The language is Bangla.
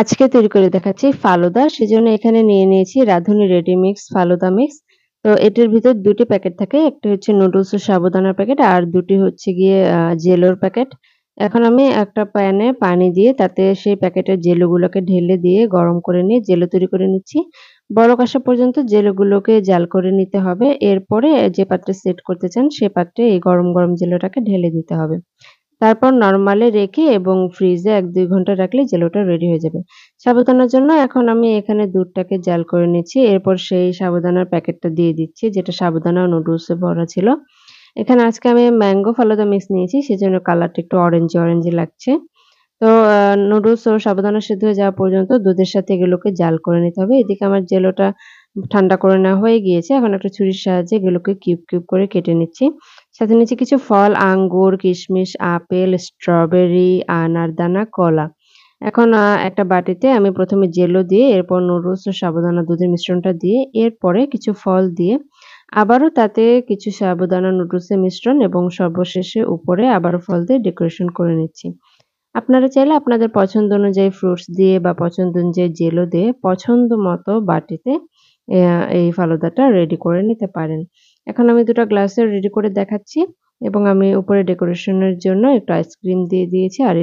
আজকে তৈরি করে দেখাচ্ছি ফালুদা। সেজন্য এখানে নিয়ে নিয়েছি রাঁধুনি রেডি মিক্স ফালুদা মিক্স। তো এটার ভিতর ২ টি প্যাকেট থাকে। একটা হচ্ছে নুডলস ও সাবুদানার প্যাকেট আর ২ টি হচ্ছে গিয়ে জেলোর প্যাকেট। এখন আমি একটা প্যানে পানি দিয়ে তাতে সেই প্যাকেটের জেলোগুলোকে ঢেলে দিয়ে গরম করে নিয়ে জেলো তৈরি করে নিচ্ছি। বলক আসা পর্যন্ত জেলোগুলোকে জাল করে নিতে হবে। এরপরে যে পাত্রে সেট করতে চান সে পাত্রে এই গরম, গরম জেলোটাকে ঢেলে দিতে হবে। তারপর নরমালে রেখে এবং ফ্রিজে ১-২ ঘন্টা রাখলে জেলোটা রেডি হয়ে যাবে। সাবুদানার জন্য এখন আমি এখানে দুধটাকে জাল করে নিচ্ছি। এরপর সেই সাবুদানার প্যাকেটটা দিয়ে দিচ্ছি যেটা সাবুদানা ও নুডলসে ভরা ছিল। এখানে আজকে আমি ম্যাঙ্গো ফালুদা মিক্স নিয়েছি সেজন্য কালারটা একটু অরেঞ্জ, অরেঞ্জ লাগছে। তো নুডলস ও সাবুদানা সিদ্ধ হয়ে যাওয়া পর্যন্ত দুধের সাথে এগুলোকে জাল করে নিতে হবে। এদিকে আমার জেলোটা ঠান্ডা করে নেওয়া হয়ে গিয়েছে। এখন একটা ছুরির সাহায্যে এগুলোকে কিউব, কিউব করে কেটে নিচ্ছি। সাথে নিচ্ছি কিছু ফল, আঙ্গুর, কিশমিশ, আপেল, স্ট্রবেরি, আনারদানা, কলা। এখন একটা বাটিতে আমি ১ম এ জেলো দিয়ে এরপর নুডলস ও সাবুদানা দুধের মিশ্রণটা দিয়ে এরপরে কিছু ফল দিয়ে আবারও তাতে কিছু সাবুদানা নুডলসের মিশ্রণ এবং সর্বশেষে উপরে আবারও ফল দিয়ে ডেকোরেশন করে নিচ্ছি। আপনারা চাইলে আপনাদের পছন্দ অনুযায়ী ফ্রুটস দিয়ে বা পছন্দ অনুযায়ী জেলো দিয়ে পছন্দ মতো বাটিতে এই ফালুদাটা রেডি করে নিতে পারেন। এখন আমি ২ টা গ্লাসে রেডি করে দেখাচ্ছি এবং আমি উপরে ডেকোরেশনের জন্য একটু আইসক্রিম দিয়ে দিয়েছি আর